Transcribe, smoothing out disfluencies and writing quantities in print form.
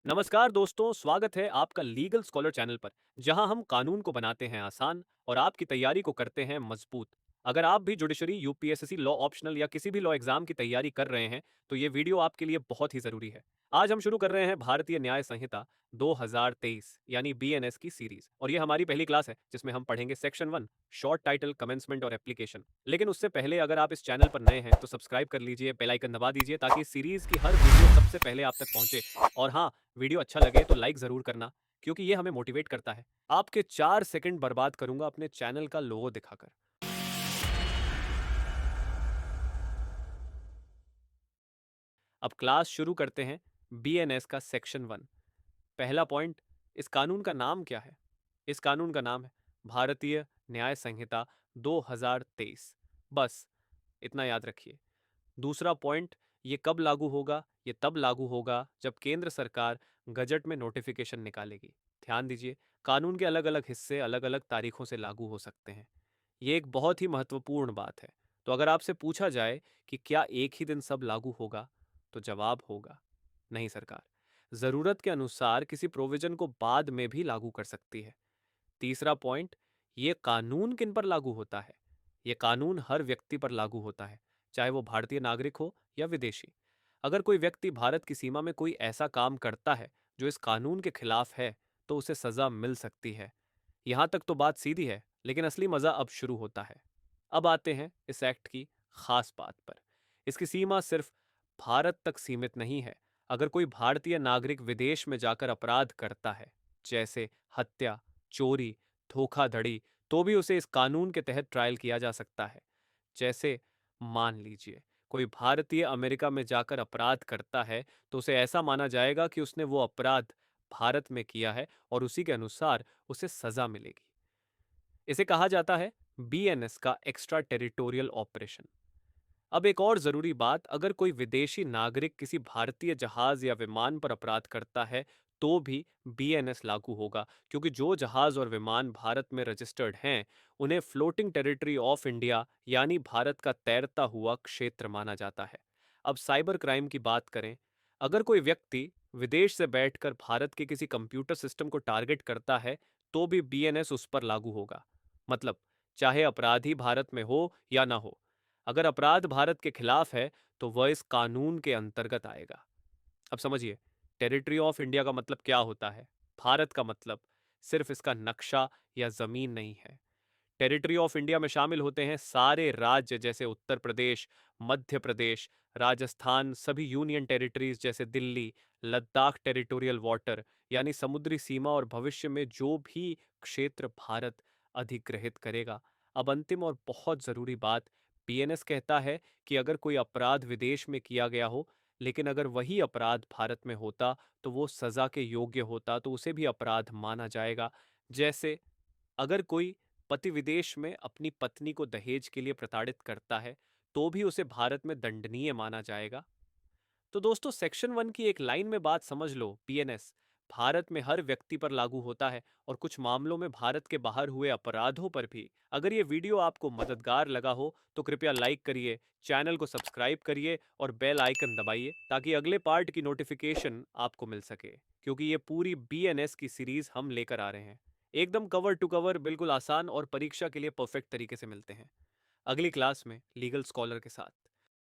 नमस्कार दोस्तों, स्वागत है आपका लीगल स्कॉलर चैनल पर, जहां हम कानून को बनाते हैं आसान और आपकी तैयारी को करते हैं मजबूत। अगर आप भी जुडिशरी, यूपीएससी, लॉ ऑप्शनल या किसी भी लॉ एग्जाम की तैयारी कर रहे हैं, तो ये वीडियो आपके लिए बहुत ही जरूरी है। आज हम शुरू कर रहे हैं भारतीय न्याय संहिता 2023 यानी बीएनएस की सीरीज, और ये हमारी पहली क्लास है जिसमें हम पढ़ेंगे सेक्शन 1, शॉर्ट टाइटल, कमेंसमेंट और एप्लीकेशन। लेकिन उससे पहले अगर आप इस चैनल पर नए हैं तो सब्सक्राइब कर लीजिए, बेल आइकन दबा दीजिए ताकि इस सीरीज की हर वीडियो सबसे पहले आप तक पहुंचे। और हाँ, वीडियो अच्छा लगे तो लाइक जरूर करना, क्योंकि ये हमें मोटिवेट करता है। आपके 4 सेकंड बर्बाद करूंगा अपने चैनल का लोगो दिखाकर। अब क्लास शुरू करते हैं। बीएनएस का सेक्शन 1। पहला पॉइंट, इस कानून का नाम क्या है? इस कानून का नाम है भारतीय न्याय संहिता 2023। बस इतना याद रखिए। दूसरा पॉइंट, ये कब लागू होगा? ये तब लागू होगा जब केंद्र सरकार गजट में नोटिफिकेशन निकालेगी। ध्यान दीजिए, कानून के अलग अलग हिस्से अलग अलग तारीखों से लागू हो सकते हैं। ये एक बहुत ही महत्वपूर्ण बात है। तो अगर आपसे पूछा जाए कि क्या एक ही दिन सब लागू होगा, तो जवाब होगा नहीं सरकार। जरूरत के अनुसार किसी प्रोविजन को बाद में भी लागू कर सकती है। तीसरा पॉइंट, ये कानून किन पर लागू होता है? ये कानून हर व्यक्ति पर लागू होता है, चाहे वो भारतीय नागरिक हो या विदेशी। अगर कोई व्यक्ति भारत की सीमा में कोई ऐसा काम करता है जो इस कानून के खिलाफ है, तो उसे सजा मिल सकती है। यहां तक तो बात सीधी है, लेकिन असली मजा अब शुरू होता है। अब आते हैं इस एक्ट की खास बात पर। इसकी सीमा सिर्फ भारत तक सीमित नहीं है। अगर कोई भारतीय नागरिक विदेश में जाकर अपराध करता है, जैसे हत्या, चोरी, धोखाधड़ी, तो भी उसे इस कानून के तहत ट्रायल किया जा सकता है। जैसे मान लीजिए कोई भारतीय अमेरिका में जाकर अपराध करता है, तो उसे ऐसा माना जाएगा कि उसने वो अपराध भारत में किया है और उसी के अनुसार उसे सजा मिलेगी। इसे कहा जाता है बीएनएस का एक्स्ट्रा टेरिटोरियल ऑपरेशन। अब एक और जरूरी बात, अगर कोई विदेशी नागरिक किसी भारतीय जहाज या विमान पर अपराध करता है, तो भी बीएनएस लागू होगा, क्योंकि जो जहाज और विमान भारत में रजिस्टर्ड हैं, उन्हें फ्लोटिंग टेरिटरी ऑफ इंडिया यानी भारत का तैरता हुआ क्षेत्र माना जाता है। अब साइबर क्राइम की बात करें। अगर कोई व्यक्ति विदेश से बैठकर भारत के किसी कंप्यूटर सिस्टम को टारगेट करता है, तो भी बीएनएस उस पर लागू होगा। मतलब, चाहे अपराधी भारत में हो या ना हो, अगर अपराध भारत के खिलाफ है तो वह इस कानून के अंतर्गत आएगा। अब समझिए, टेरिटरी ऑफ इंडिया का मतलब क्या होता है। भारत का मतलब सिर्फ इसका नक्शा या जमीन नहीं है। टेरिटरी ऑफ इंडिया में शामिल होते हैं सारे राज्य, जैसे उत्तर प्रदेश, मध्य प्रदेश, राजस्थान, सभी यूनियन टेरिटरीज जैसे दिल्ली, लद्दाख, टेरिटोरियल वाटर यानी समुद्री सीमा, और भविष्य में जो भी क्षेत्र भारत अधिग्रहित करेगा। अब अंतिम और बहुत जरूरी बात, बीएनएस कहता है कि अगर कोई अपराध विदेश में किया गया हो, लेकिन अगर वही अपराध भारत में होता तो वो सजा के योग्य होता, तो उसे भी अपराध माना जाएगा। जैसे अगर कोई पति विदेश में अपनी पत्नी को दहेज के लिए प्रताड़ित करता है, तो भी उसे भारत में दंडनीय माना जाएगा। तो दोस्तों, सेक्शन 1 की एक लाइन में बात समझ लो। पीएनएस भारत में हर व्यक्ति पर लागू होता है, और कुछ मामलों में भारत के बाहर हुए अपराधों पर भी। अगर ये वीडियो आपको मददगार लगा हो तो कृपया लाइक करिए, चैनल को सब्सक्राइब करिए और बेल आइकन दबाइए, ताकि अगले पार्ट की नोटिफिकेशन आपको मिल सके, क्योंकि ये पूरी बीएनएस की सीरीज हम लेकर आ रहे हैं। एकदम कवर टू कवर, बिल्कुल आसान और परीक्षा के लिए परफेक्ट तरीके से मिलते हैं। अगली क्लास में लीगल स्कॉलर के साथ।